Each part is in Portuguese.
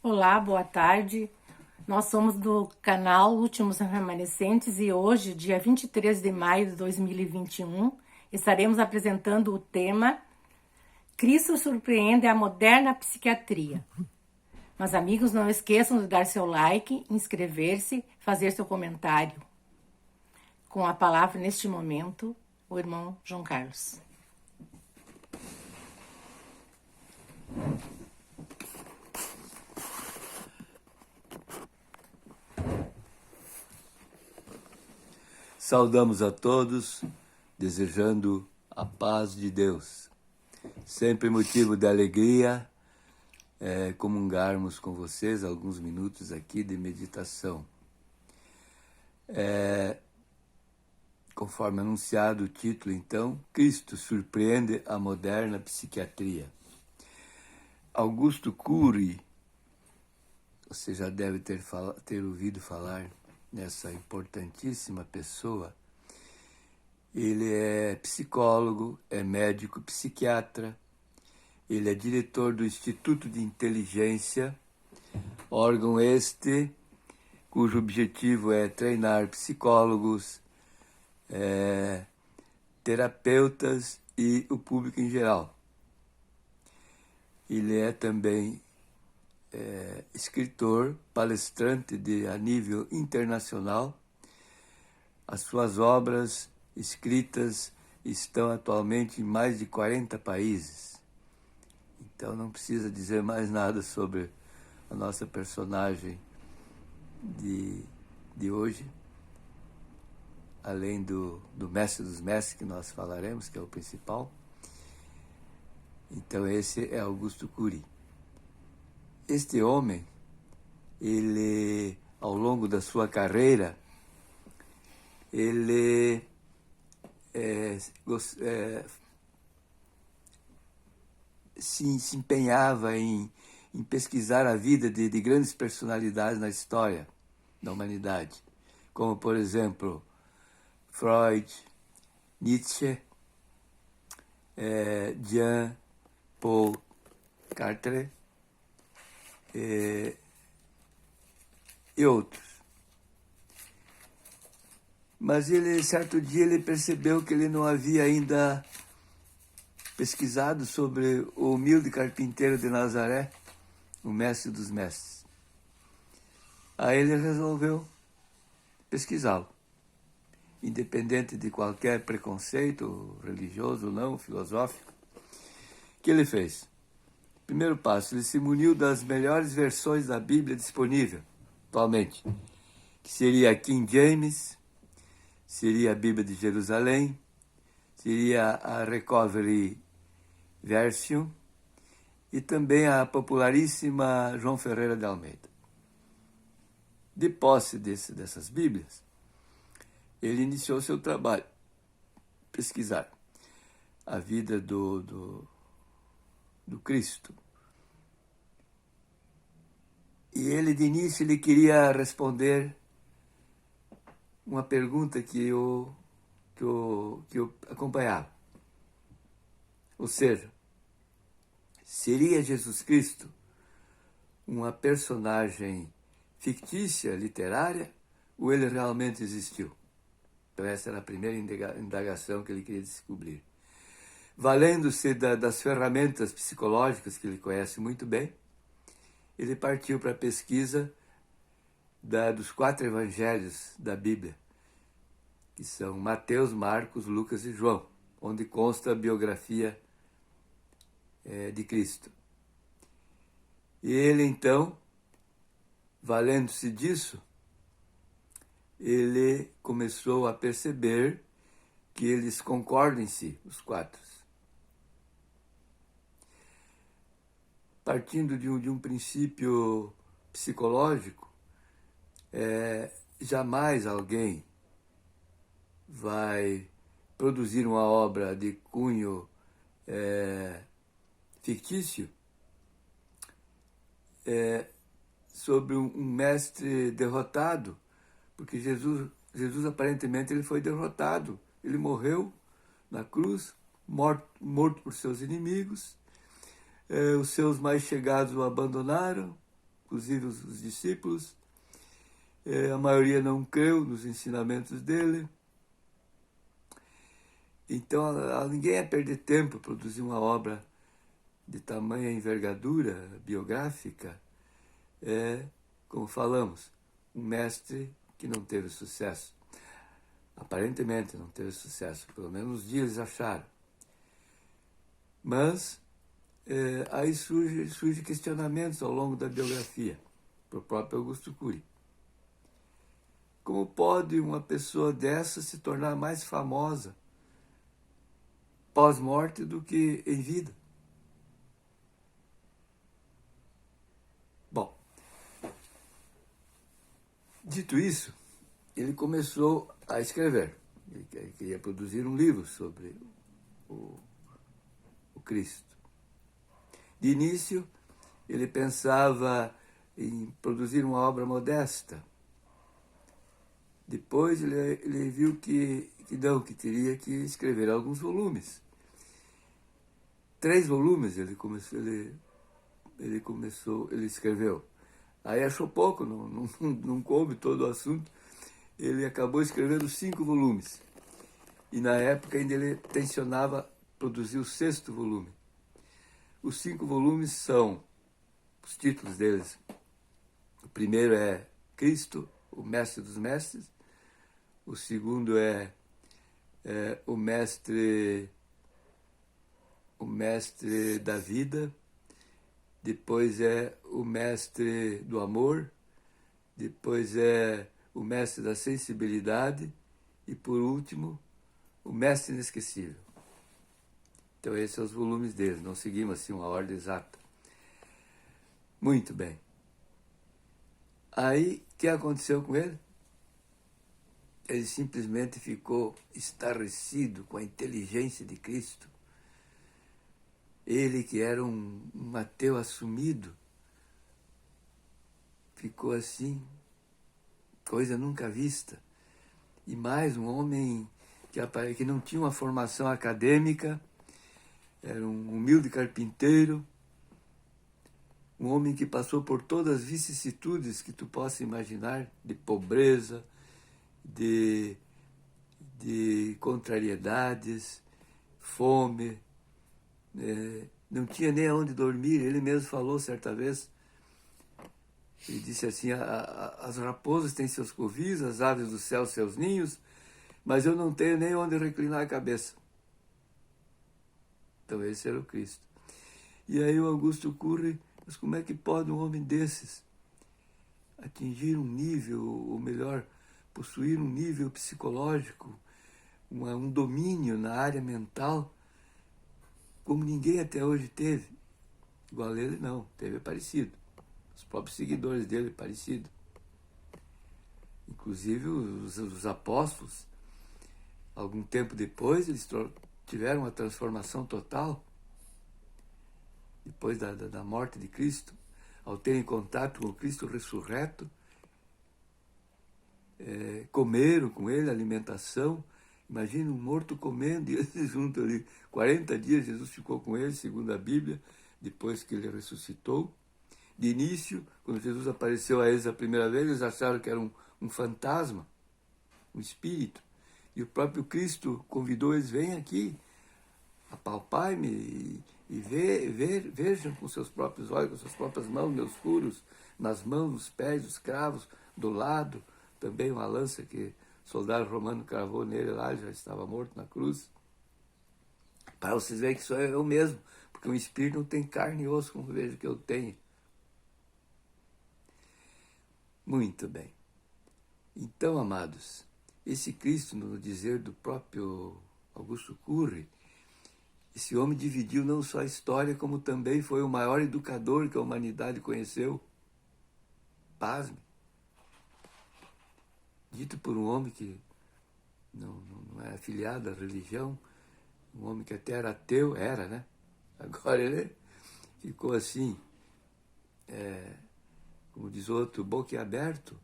Olá, boa tarde. Nós somos do canal Últimos Remanescentes e hoje, dia 23 de maio de 2021, estaremos apresentando o tema Cristo surpreende a moderna psiquiatria. Mas amigos, não esqueçam de dar seu like, inscrever-se, fazer seu comentário. Com a palavra neste momento, o irmão João Carlos. Saudamos a todos, desejando a paz de Deus. Sempre motivo de alegria comungarmos com vocês alguns minutos aqui de meditação. Conforme anunciado o título, então, Cristo surpreende a moderna psiquiatria. Augusto Cury, você já deve ter ouvido falar nessa importantíssima pessoa. Ele é psicólogo, é médico psiquiatra, ele é diretor do Instituto de Inteligência, órgão este cujo objetivo é treinar psicólogos, terapeutas e o público em geral. Ele é também escritor, palestrante a nível internacional. As suas obras escritas estão atualmente em mais de 40 países. Então não precisa dizer mais nada sobre a nossa personagem de hoje, além do mestre dos mestres que nós falaremos, que é o principal. Então esse é Augusto Cury. Este homem, ele, ao longo da sua carreira, ele se empenhava em pesquisar a vida de grandes personalidades na história da humanidade, como, por exemplo, Freud, Nietzsche, Jean Paul Sartre, e outros. Mas certo dia ele percebeu que ele não havia ainda pesquisado sobre o humilde carpinteiro de Nazaré, o mestre dos mestres. Aí ele resolveu pesquisá-lo, independente de qualquer preconceito religioso ou não, filosófico. O que ele fez? Primeiro passo, ele se muniu das melhores versões da Bíblia disponível atualmente, que seria a King James, seria a Bíblia de Jerusalém, seria a Recovery Version e também a popularíssima João Ferreira de Almeida. De posse dessas Bíblias, ele iniciou seu trabalho, pesquisar a vida do Cristo. E ele, de início, ele queria responder uma pergunta que eu acompanhava. Ou seja, seria Jesus Cristo uma personagem fictícia, literária, ou ele realmente existiu? Então essa era a primeira indagação que ele queria descobrir. Valendo-se das ferramentas psicológicas que ele conhece muito bem, ele partiu para a pesquisa dos 4 evangelhos da Bíblia, que são Mateus, Marcos, Lucas e João, onde consta a biografia de Cristo. E ele, então, valendo-se disso, ele começou a perceber que eles concordam em si, os 4. Partindo de um princípio psicológico, jamais alguém vai produzir uma obra de cunho fictício sobre um mestre derrotado, porque Jesus aparentemente ele foi derrotado, ele morreu na cruz, morto por seus inimigos, os seus mais chegados o abandonaram, inclusive os discípulos, a maioria não creu nos ensinamentos dele. Então ninguém ia perder tempo produzir uma obra de tamanha envergadura biográfica, como falamos, um mestre que não teve sucesso. Aparentemente não teve sucesso, pelo menos uns dias acharam. Mas aí surge questionamentos ao longo da biografia, para o próprio Augusto Cury. Como pode uma pessoa dessa se tornar mais famosa pós-morte do que em vida? Bom, dito isso, ele começou a escrever. Ele queria produzir um livro sobre o Cristo. De início, ele pensava em produzir uma obra modesta. Depois ele viu que teria que escrever alguns volumes. 3 volumes ele escreveu. Aí achou pouco, não coube todo o assunto. Ele acabou escrevendo 5 volumes. E na época ainda ele tensionava produzir o 6º volume. Os 5 volumes são, os títulos deles, o primeiro é Cristo, o Mestre dos Mestres. O segundo é o Mestre da Vida. Depois é o Mestre do Amor. Depois é o Mestre da Sensibilidade. E por último, o Mestre Inesquecível. Então esses são os volumes deles, não seguimos assim uma ordem exata. Muito bem. Aí, o que aconteceu com ele? Ele simplesmente ficou estarrecido com a inteligência de Cristo. Ele, que era um ateu assumido, ficou assim, coisa nunca vista. E mais, um homem que não tinha uma formação acadêmica, era um humilde carpinteiro, um homem que passou por todas as vicissitudes que tu possa imaginar, de pobreza, de contrariedades, fome, não tinha nem aonde dormir. Ele mesmo falou certa vez, ele disse assim, as raposas têm seus covis, as aves do céu seus ninhos, mas eu não tenho nem onde reclinar a cabeça. Então esse era o Cristo. E aí o Augusto Cury, mas como é que pode um homem desses atingir um nível, ou melhor, possuir um nível psicológico, um domínio na área mental, como ninguém até hoje teve? Igual ele não, teve parecido. Os próprios seguidores dele parecido. Inclusive os apóstolos, algum tempo depois, eles tiveram uma transformação total. Depois da morte de Cristo, ao terem contato com o Cristo ressurreto, comeram com ele, alimentação. Imagina um morto comendo e eles juntos ali. 40 dias Jesus ficou com eles, segundo a Bíblia, depois que ele ressuscitou. De início, quando Jesus apareceu a eles a primeira vez, eles acharam que era um fantasma, um espírito. E o próprio Cristo convidou eles, vem aqui, apalpai-me e vejam com seus próprios olhos, com suas próprias mãos, meus furos, nas mãos, nos pés, os cravos, do lado, também uma lança que o soldado romano cravou nele lá, ele já estava morto na cruz. Para vocês verem que sou eu mesmo, porque um espírito não tem carne e osso, como vejo que eu tenho. Muito bem. Então, amados, esse Cristo, no dizer do próprio Augusto Cury, esse homem dividiu não só a história, como também foi o maior educador que a humanidade conheceu. Pasme. Dito por um homem que não é afiliado à religião, um homem que até era ateu, né? Agora ele ficou assim, como diz outro, boquiaberto.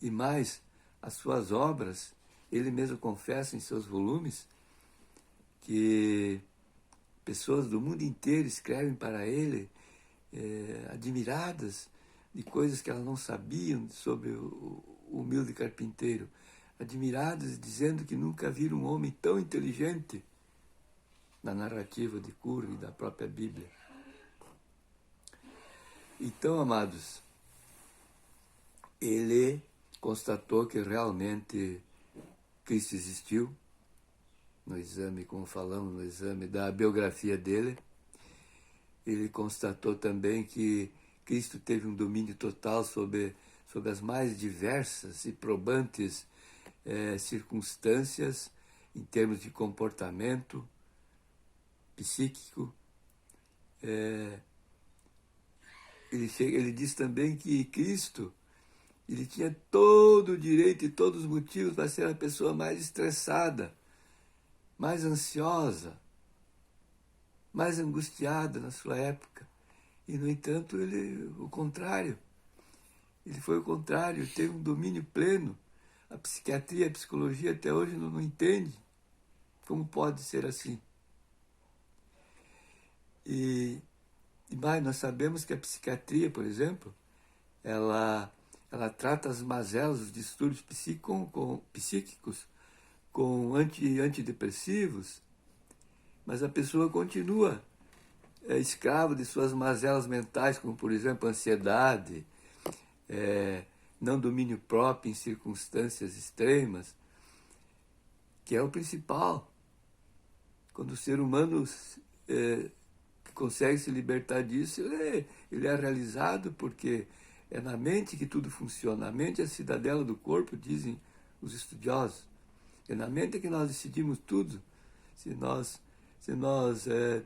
E mais, as suas obras, ele mesmo confessa em seus volumes que pessoas do mundo inteiro escrevem para ele, admiradas de coisas que elas não sabiam sobre o humilde carpinteiro, admiradas dizendo que nunca viram um homem tão inteligente na narrativa de Curro e da própria Bíblia. Então, amados, ele constatou que realmente Cristo existiu, no exame, como falamos, no exame da biografia dele. Ele constatou também que Cristo teve um domínio total sobre as mais diversas e probantes circunstâncias em termos de comportamento psíquico. Ele diz também que Cristo, ele tinha todo o direito e todos os motivos para ser a pessoa mais estressada, mais ansiosa, mais angustiada na sua época. E, no entanto, ele foi o contrário, teve um domínio pleno. A psiquiatria, a psicologia até hoje não entende como pode ser assim. E mais, nós sabemos que a psiquiatria, por exemplo, ela trata as mazelas, os distúrbios psíquicos com antidepressivos, mas a pessoa continua escrava de suas mazelas mentais, como, por exemplo, ansiedade, não domínio próprio em circunstâncias extremas, que é o principal. Quando o ser humano consegue se libertar disso, ele é realizado, porque é na mente que tudo funciona. A mente é a cidadela do corpo, dizem os estudiosos. É na mente que nós decidimos tudo. Se nós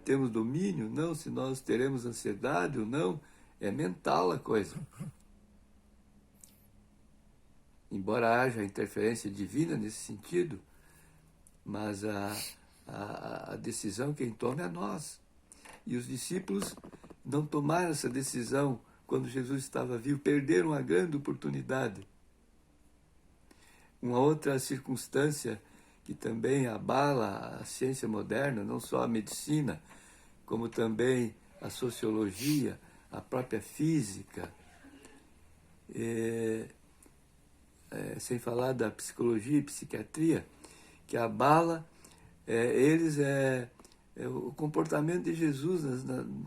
temos domínio, não, se nós teremos ansiedade ou não, é mental a coisa. Embora haja interferência divina nesse sentido, mas a decisão quem toma é nós. E os discípulos não tomaram essa decisão quando Jesus estava vivo, perderam a grande oportunidade. Uma outra circunstância que também abala a ciência moderna, não só a medicina, como também a sociologia, a própria física, sem falar da psicologia e psiquiatria, que abala o comportamento de Jesus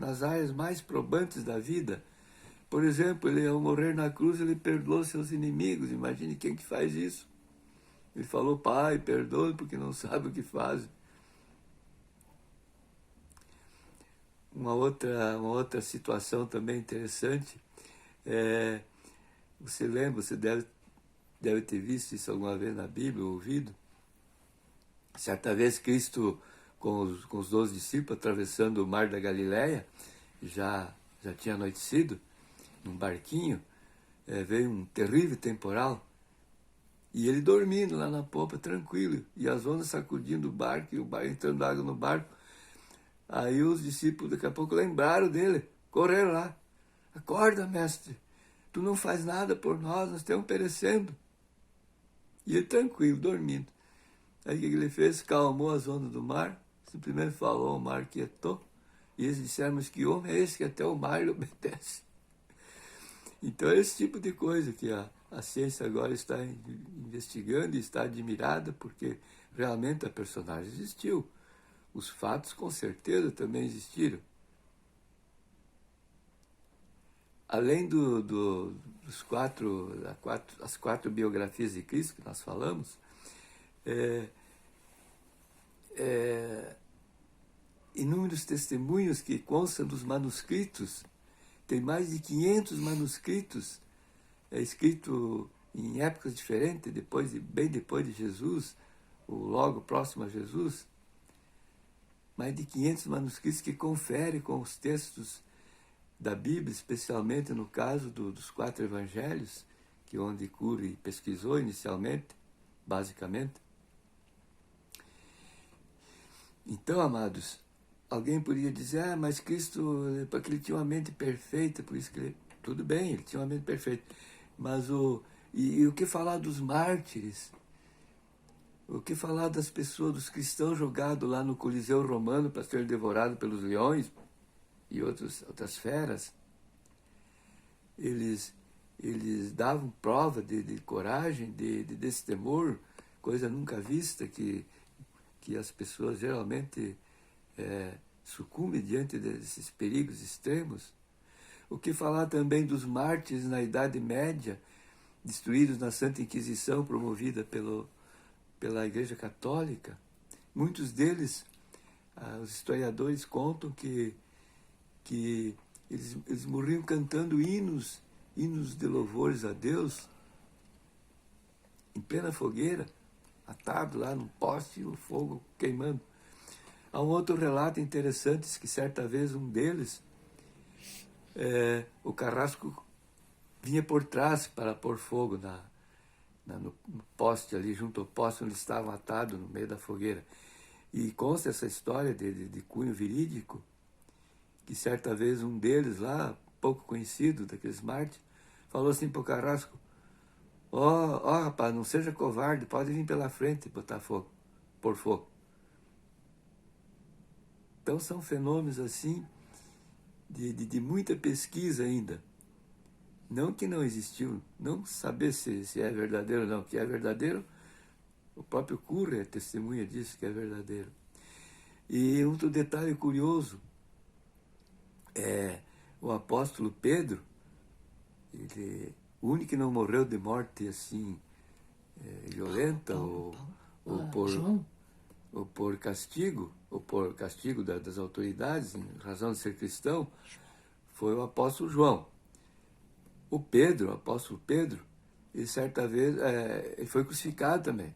nas áreas mais probantes da vida. Por exemplo, ele, ao morrer na cruz, ele perdoou seus inimigos. Imagine quem que faz isso. Ele falou: Pai, perdoe porque não sabe o que fazem. Uma outra situação também interessante, você deve ter visto isso alguma vez na Bíblia, ouvido. Certa vez Cristo, com os 12 discípulos, atravessando o mar da Galileia, já tinha anoitecido, num barquinho, veio um terrível temporal, e ele dormindo lá na popa, tranquilo, e as ondas sacudindo o barco, e o barco entrando água no barco. Aí os discípulos daqui a pouco lembraram dele, correram lá: Acorda, mestre, tu não faz nada por nós estamos perecendo. E ele tranquilo, dormindo. Aí o que ele fez? Calmou as ondas do mar, simplesmente falou, o mar quietou, e eles disseram: Mas que homem é esse que até o mar lhe obedece? Então é esse tipo de coisa que a ciência agora está investigando e está admirada, porque realmente a personagem existiu. Os fatos com certeza também existiram. Além as 4 biografias de Cristo que nós falamos, inúmeros testemunhos que constam dos manuscritos. Tem mais de 500 manuscritos escritos em épocas diferentes, bem depois de Jesus, ou logo próximo a Jesus. Mais de 500 manuscritos que conferem com os textos da Bíblia, especialmente no caso dos 4 evangelhos, que onde Curry pesquisou inicialmente, basicamente. Então, amados, alguém poderia dizer, mas Cristo, porque ele tinha uma mente perfeita, por isso que ele... Tudo bem, ele tinha uma mente perfeita. Mas e o que falar dos mártires? O que falar das pessoas, dos cristãos jogados lá no Coliseu Romano para ser devorado pelos leões e outras feras? Eles davam prova de coragem, desse temor, coisa nunca vista, que as pessoas geralmente sucumbem diante desses perigos extremos. O que falar também dos mártires na Idade Média, destruídos na Santa Inquisição, promovida pela Igreja Católica? Muitos deles, os historiadores contam que eles morriam cantando hinos de louvores a Deus, em plena fogueira, atado lá num poste e o fogo queimando. Há um outro relato interessante, que certa vez um deles, o carrasco vinha por trás para pôr fogo no poste ali, junto ao poste onde estavam atados no meio da fogueira. E consta essa história de cunho verídico, que certa vez um deles lá, pouco conhecido, daqueles mártires, falou assim para o carrasco: ó, rapaz, não seja covarde, pode vir pela frente e botar fogo, pôr fogo. Então são fenômenos assim, de muita pesquisa ainda. Não que não existiu, não saber se é verdadeiro ou não. Que é verdadeiro, o próprio Curra é testemunha disso, que é verdadeiro. E outro detalhe curioso, o apóstolo Pedro, o único que não morreu de morte assim, violenta, ou por castigo, das autoridades, em razão de ser cristão, foi o apóstolo João. O apóstolo Pedro, ele certa vez ele foi crucificado também.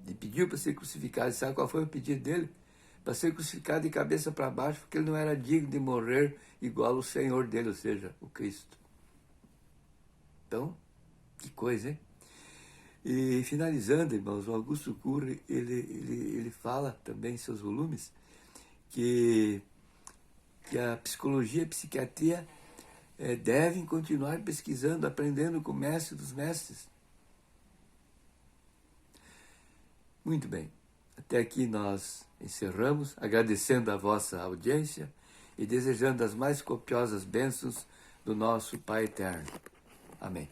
Ele pediu para ser crucificado. E sabe qual foi o pedido dele? Para ser crucificado de cabeça para baixo, porque ele não era digno de morrer igual o Senhor dele, ou seja, o Cristo. Então, que coisa, hein? E finalizando, irmãos, o Augusto Curra, ele fala também em seus volumes que a psicologia e a psiquiatria devem continuar pesquisando, aprendendo com o mestre dos mestres. Muito bem, até aqui nós encerramos, agradecendo a vossa audiência e desejando as mais copiosas bênçãos do nosso Pai Eterno. Amém.